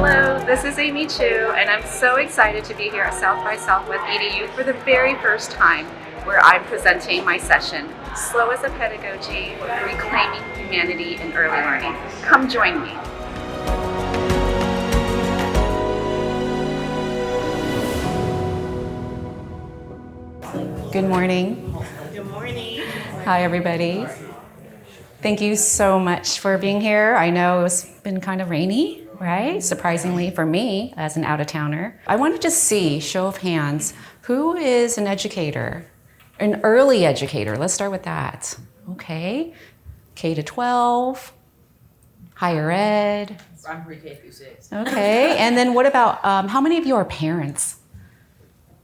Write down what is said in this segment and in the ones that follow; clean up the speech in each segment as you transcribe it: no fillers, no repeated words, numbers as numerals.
Hello, this is Amy Chiu, and I'm so excited to be here at South by Southwest EDU for the very first time, where I'm presenting my session, Slow as a Pedagogy, Reclaiming Humanity in Early Learning. Come join me. Good morning. Good morning. Hi, everybody. Thank you so much for being here. I know it's been kind of rainy, right? Surprisingly for me as an out-of-towner. I wanted to see, show of hands, who is an educator? An early educator. Let's start with that. Okay. K to 12, higher ed. I'm pre-K through 6. Okay. And then what about, how many of you are parents?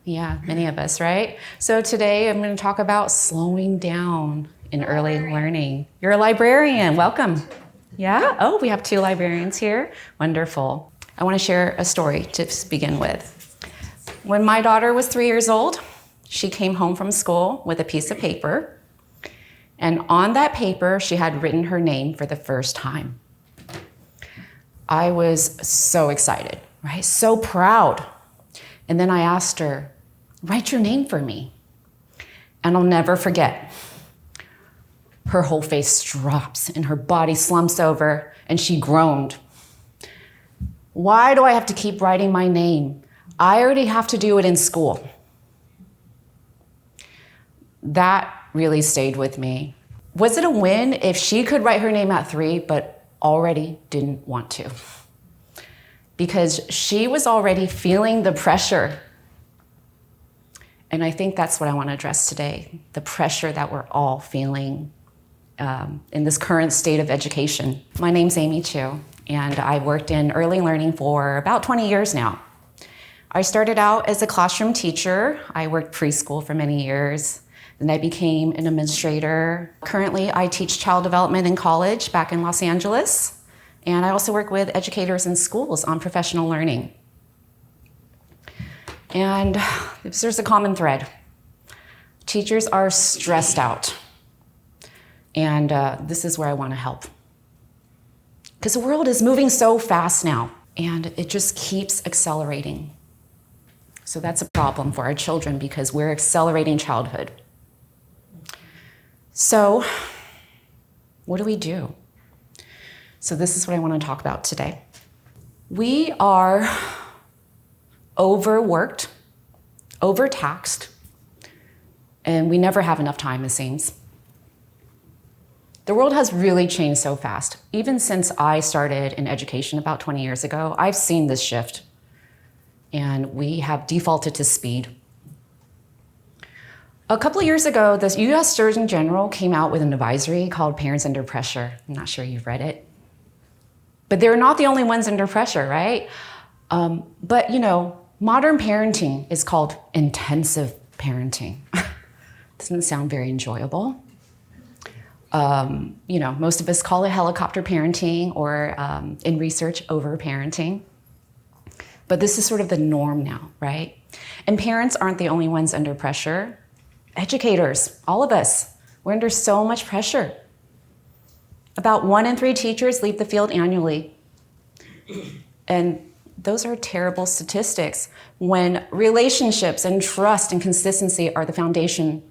Yeah, many of us, right? So today I'm going to talk about slowing down in early learning. You're a librarian. Welcome. Yeah? Oh, we have 2 librarians here. Wonderful. I want to share a story to begin with. When my daughter was 3 years old, she came home from school with a piece of paper. And on that paper, she had written her name for the first time. I was so excited, right? So proud. And then I asked her, write your name for me. And I'll never forget. Her whole face drops and her body slumps over and she groaned. Why do I have to keep writing my name? I already have to do it in school. That really stayed with me. Was it a win if she could write her name at 3 but already didn't want to? Because she was already feeling the pressure. And I think that's what I want to address today, the pressure that we're all feeling in this current state of education. My name's Amy Chiu, and I worked in early learning for about 20 years now. I started out as a classroom teacher. I worked preschool for many years. Then I became an administrator. Currently, I teach child development in college back in Los Angeles. And I also work with educators in schools on professional learning. And there's a common thread. Teachers are stressed out. And this is where I want to help. Because the world is moving so fast now, and it just keeps accelerating. So that's a problem for our children because we're accelerating childhood. So what do we do? So this is what I want to talk about today. We are overworked, overtaxed, and we never have enough time, it seems. The world has really changed so fast. Even since I started in education about 20 years ago, I've seen this shift, and we have defaulted to speed. A couple of years ago, the US Surgeon General came out with an advisory called Parents Under Pressure. I'm not sure you've read it. But they're not the only ones under pressure, right? But you know, modern parenting is called intensive parenting. Doesn't sound very enjoyable. You know, most of us call it helicopter parenting or in research, over-parenting. But this is sort of the norm now, right? And parents aren't the only ones under pressure. Educators, all of us, we're under so much pressure. About 1 in 3 teachers leave the field annually. And those are terrible statistics when relationships and trust and consistency are the foundation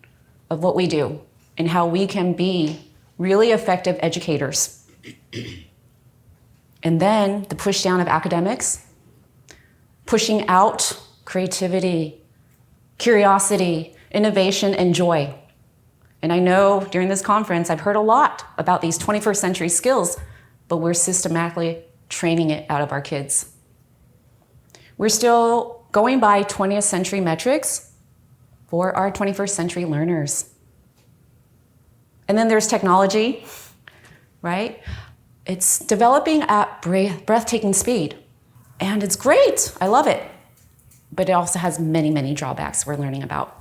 of what we do and how we can be really effective educators. And then the push down of academics, pushing out creativity, curiosity, innovation, and joy. And I know during this conference, I've heard a lot about these 21st century skills, but we're systematically training it out of our kids. We're still going by 20th century metrics for our 21st century learners. And then there's technology, right? It's developing at breathtaking speed. And it's great, I love it. But it also has many, many drawbacks we're learning about.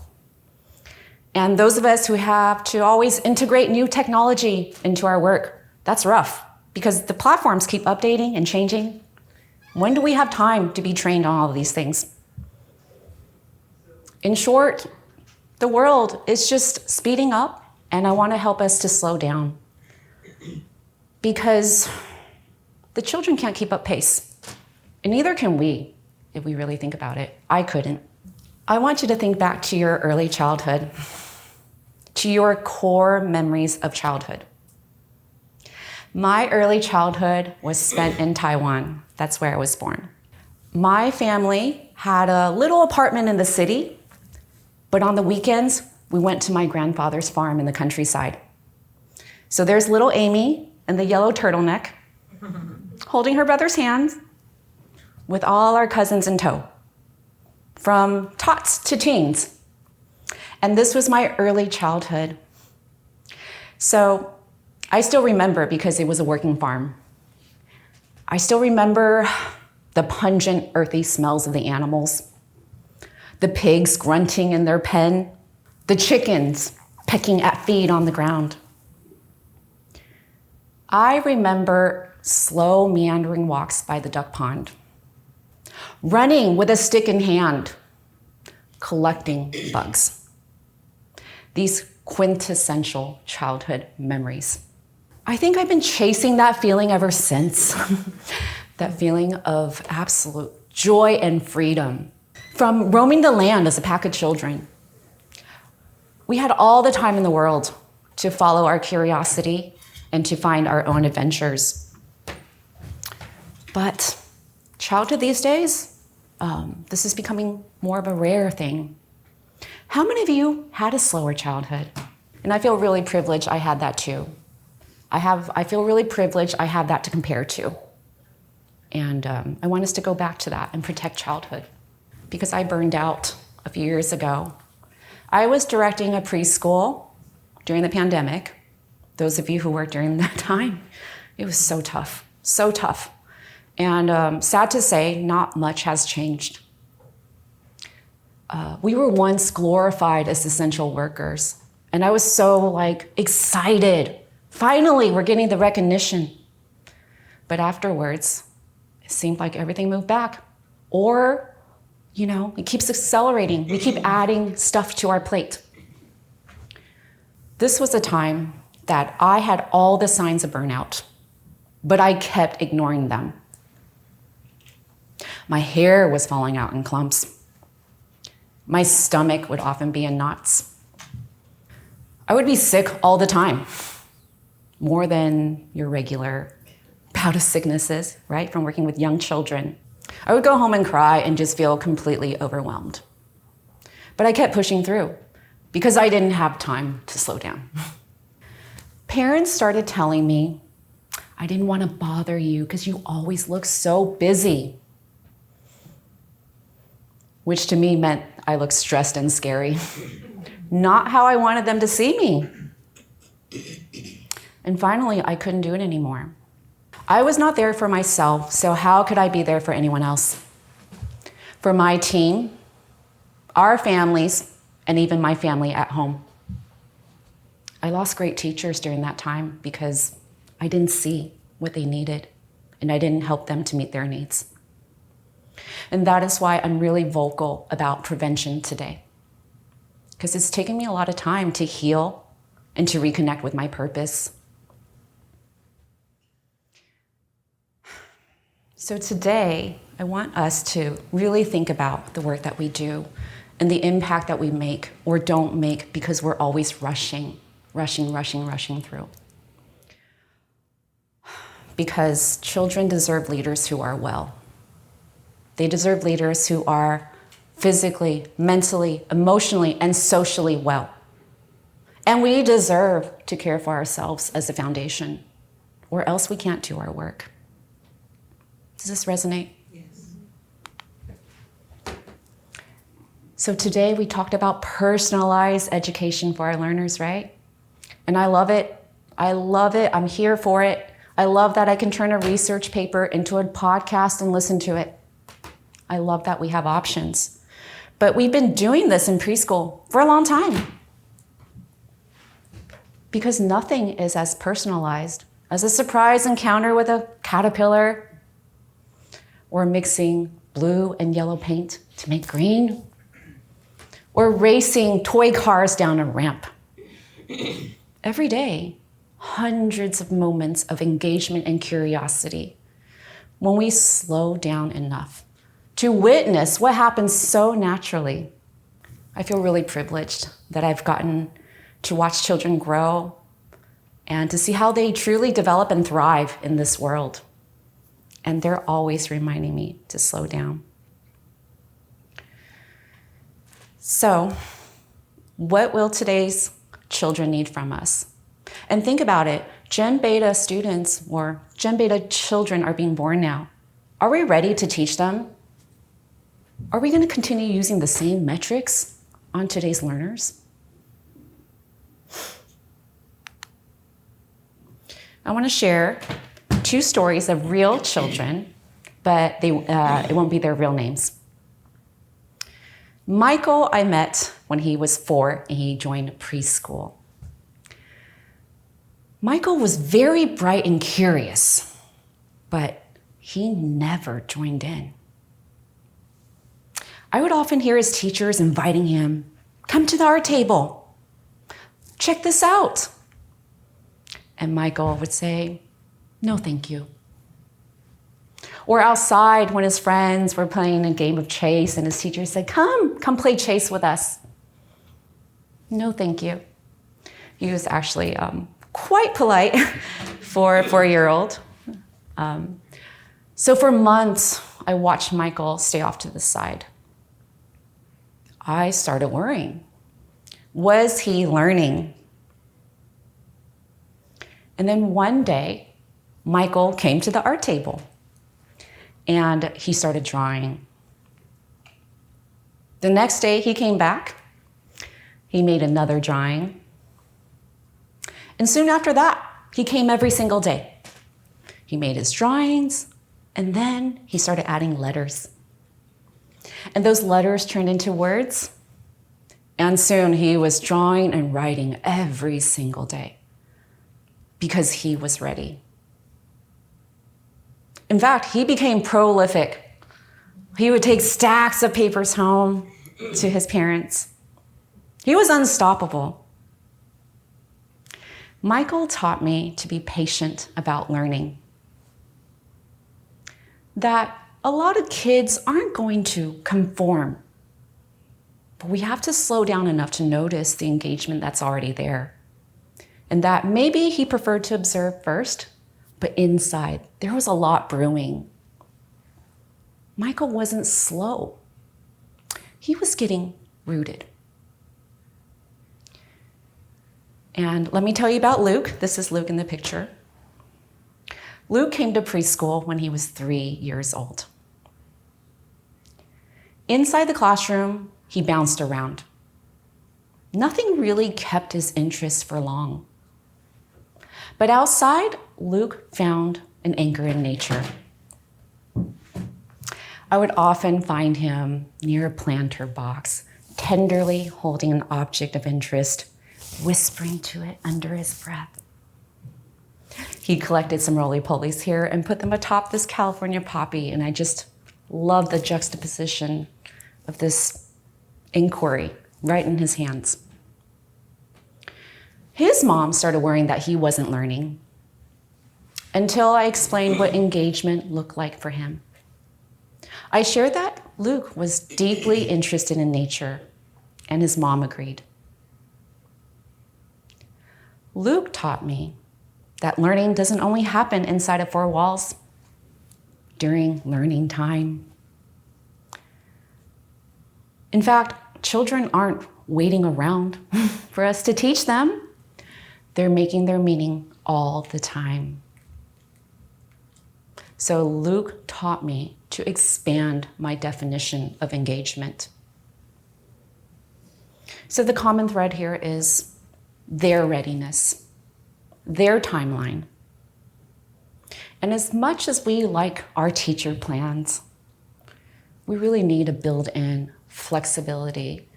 And those of us who have to always integrate new technology into our work, that's rough because the platforms keep updating and changing. When do we have time to be trained on all of these things? In short, the world is just speeding up, and I want to help us to slow down because the children can't keep up pace And neither can we, if we really think about it. I couldn't. I want you to think back to your early childhood, to your core memories of childhood. My early childhood was spent in Taiwan. That's where I was born. My family had a little apartment in the city, but on the weekends, we went to my grandfather's farm in the countryside. So there's little Amy in the yellow turtleneck, holding her brother's hand, with all our cousins in tow, from tots to teens. And this was my early childhood. So I still remember, because it was a working farm. I still remember the pungent, earthy smells of the animals, the pigs grunting in their pen, the chickens pecking at feed on the ground. I remember slow, meandering walks by the duck pond, running with a stick in hand, collecting bugs. These quintessential childhood memories. I think I've been chasing that feeling ever since. That feeling of absolute joy and freedom from roaming the land as a pack of children. We had all the time in the world to follow our curiosity and to find our own adventures. But childhood these days, this is becoming more of a rare thing. How many of you had a slower childhood? And I feel really privileged I had that too. I feel really privileged I have that to compare to. And I want us to go back to that and protect childhood, because I burned out a few years ago. I was directing a preschool during the pandemic. Those of you who worked during that time, it was so tough, so tough. And sad to say, not much has changed. We were once glorified as essential workers, and I was so excited. Finally, we're getting the recognition. But afterwards, it seemed like everything moved back. Or, it keeps accelerating. We keep adding stuff to our plate. This was a time that I had all the signs of burnout, but I kept ignoring them. My hair was falling out in clumps. My stomach would often be in knots. I would be sick all the time, more than your regular bout of sicknesses, right, from working with young children. I would go home and cry and just feel completely overwhelmed. But I kept pushing through because I didn't have time to slow down. Parents started telling me, I didn't want to bother you because you always look so busy, which to me meant I looked stressed and scary. Not how I wanted them to see me. And finally, I couldn't do it anymore. I was not there for myself, so how could I be there for anyone else? For my team, our families, and even my family at home. I lost great teachers during that time because I didn't see what they needed, and I didn't help them to meet their needs. And that is why I'm really vocal about prevention today, because it's taken me a lot of time to heal and to reconnect with my purpose. So today, I want us to really think about the work that we do and the impact that we make or don't make because we're always rushing through. Because children deserve leaders who are well. They deserve leaders who are physically, mentally, emotionally, and socially well. And we deserve to care for ourselves as a foundation, or else we can't do our work. Does this resonate? Yes. So today we talked about personalized education for our learners, right? And I love it. I love it. I'm here for it. I love that I can turn a research paper into a podcast and listen to it. I love that we have options. But we've been doing this in preschool for a long time. Because nothing is as personalized as a surprise encounter with a caterpillar, or mixing blue and yellow paint to make green, or racing toy cars down a ramp. Every day, hundreds of moments of engagement and curiosity when we slow down enough to witness what happens so naturally. I feel really privileged that I've gotten to watch children grow and to see how they truly develop and thrive in this world. And they're always reminding me to slow down. So, what will today's children need from us? And think about it. Gen Beta students or Gen Beta children are being born now. Are we ready to teach them? Are we going to continue using the same metrics on today's learners? I want to share 2 stories of real children, but it won't be their real names. Michael I met when he was 4 and he joined preschool. Michael was very bright and curious, but he never joined in. I would often hear his teachers inviting him, "Come to the art table. Check this out." And Michael would say, "No, thank you." Or outside when his friends were playing a game of chase and his teacher said, come play chase with us." "No, thank you." He was actually quite polite for a 4-year-old. So for months, I watched Michael stay off to the side. I started worrying. Was he learning? And then one day, Michael came to the art table and he started drawing. The next day he came back, he made another drawing. And soon after that, he came every single day. He made his drawings and then he started adding letters. And those letters turned into words. And soon he was drawing and writing every single day because he was ready. In fact, he became prolific. He would take stacks of papers home to his parents. He was unstoppable. Michael taught me to be patient about learning. That a lot of kids aren't going to conform, but we have to slow down enough to notice the engagement that's already there. And that maybe he preferred to observe first, but inside there was a lot brewing. Michael wasn't slow. He was getting rooted. And let me tell you about Luke. This is Luke in the picture. Luke came to preschool when he was 3 years old. Inside the classroom, he bounced around. Nothing really kept his interest for long. But outside, Luke found an anchor in nature. I would often find him near a planter box, tenderly holding an object of interest, whispering to it under his breath. He collected some roly-polies here and put them atop this California poppy, and I just love the juxtaposition of this inquiry right in his hands. His mom started worrying that he wasn't learning until I explained what engagement looked like for him. I shared that Luke was deeply interested in nature, and his mom agreed. Luke taught me that learning doesn't only happen inside of 4 walls during learning time. In fact, children aren't waiting around for us to teach them. They're making their meaning all the time. So Luke taught me to expand my definition of engagement. So the common thread here is their readiness, their timeline. And as much as we like our teacher plans, we really need to build in flexibility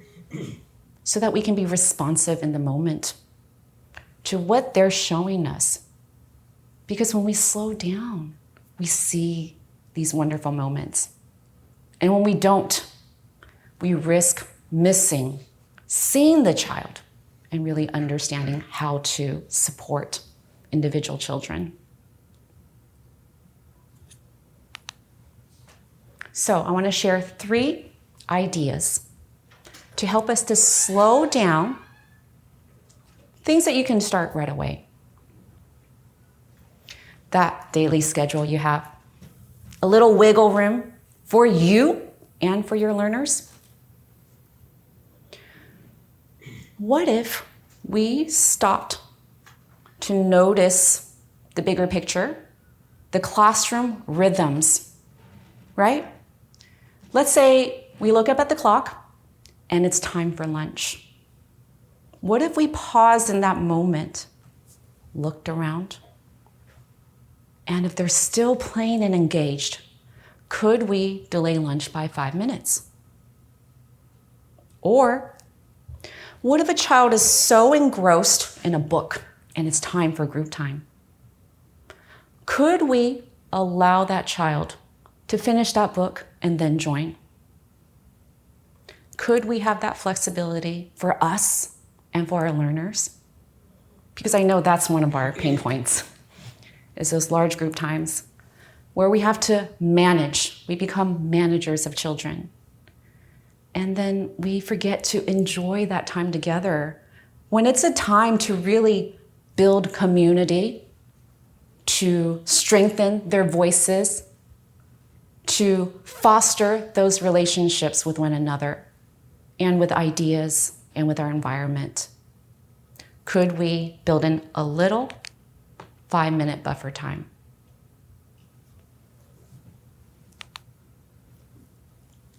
so that we can be responsive in the moment to what they're showing us. Because when we slow down, we see these wonderful moments. And when we don't, we risk missing, seeing the child and really understanding how to support individual children. So I want to share 3 ideas to help us to slow down, things that you can start right away. That daily schedule you have, a little wiggle room for you and for your learners. What if we stopped to notice the bigger picture, the classroom rhythms, right? Let's say we look up at the clock and it's time for lunch. What if we paused in that moment, looked around, and if they're still playing and engaged, could we delay lunch by 5 minutes? Or what if a child is so engrossed in a book and it's time for group time? Could we allow that child to finish that book and then join? Could we have that flexibility for us and for our learners? Because I know that's one of our pain points, is those large group times where we have to manage. We become managers of children. And then we forget to enjoy that time together when it's a time to really build community, to strengthen their voices, to foster those relationships with one another and with ideas and with our environment. Could we build in a little 5-minute buffer time?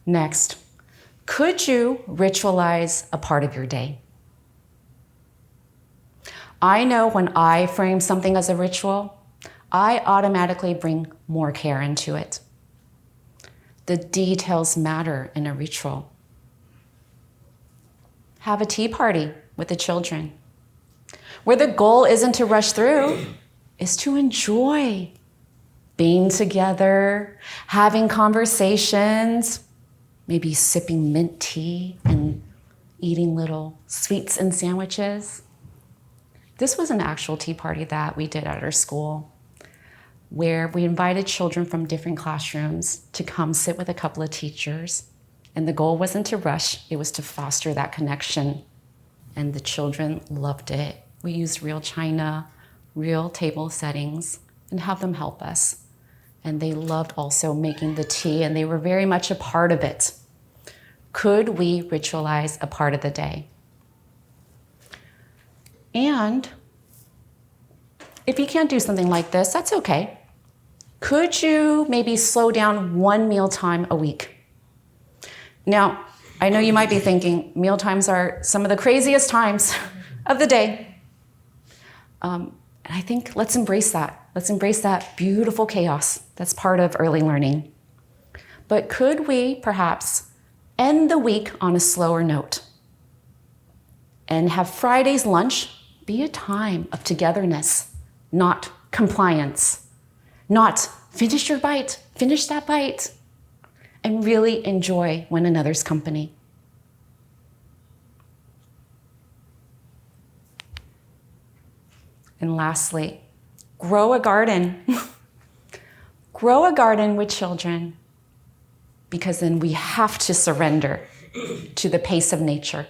Next, could you ritualize a part of your day? I know when I frame something as a ritual, I automatically bring more care into it. The details matter in a ritual. Have a tea party with the children, where the goal isn't to rush through, is to enjoy being together, having conversations, maybe sipping mint tea and eating little sweets and sandwiches. This was an actual tea party that we did at our school, where we invited children from different classrooms to come sit with a couple of teachers. And the goal wasn't to rush, it was to foster that connection. And the children loved it. We used real china, real table settings, and have them help us. And they loved also making the tea, and they were very much a part of it. Could we ritualize a part of the day? And if you can't do something like this, that's okay. Could you maybe slow down 1 mealtime a week? Now, I know you might be thinking meal times are some of the craziest times of the day. And I think let's embrace that. Let's embrace that beautiful chaos that's part of early learning. But could we perhaps end the week on a slower note and have Friday's lunch be a time of togetherness, not compliance, not finish your bite, finish that bite, and really enjoy one another's company. And lastly, grow a garden. Grow a garden with children, because then we have to surrender to the pace of nature.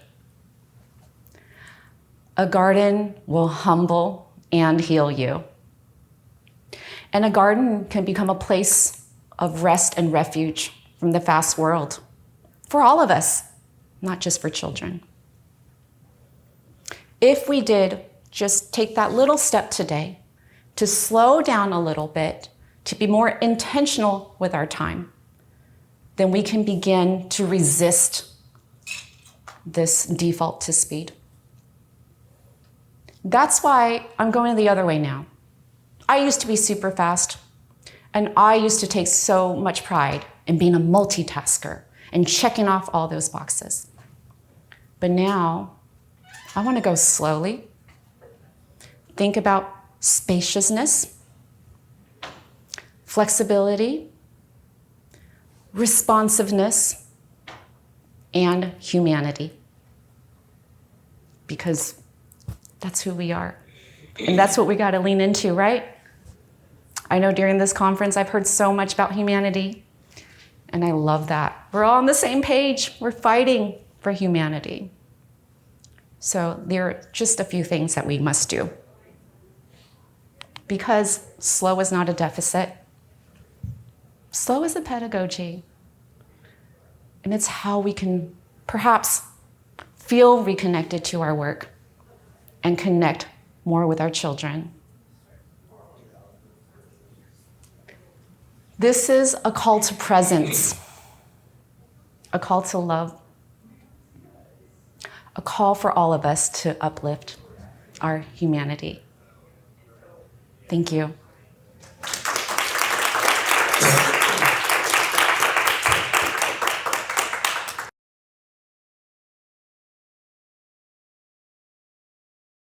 A garden will humble and heal you. And a garden can become a place of rest and refuge from the fast world for all of us, not just for children. If we did just take that little step today to slow down a little bit, to be more intentional with our time, then we can begin to resist this default to speed. That's why I'm going the other way now. I used to be super fast, and I used to take so much pride in being a multitasker and checking off all those boxes. But now, I want to go slowly. Think about spaciousness, flexibility, responsiveness, and humanity. Because that's who we are. And that's what we got to lean into, right? I know during this conference, I've heard so much about humanity. And I love that. We're all on the same page. We're fighting for humanity. So there are just a few things that we must do. Because slow is not a deficit. Slow is a pedagogy. And it's how we can perhaps feel reconnected to our work and connect more with our children. This is a call to presence, a call to love, a call for all of us to uplift our humanity. Thank you.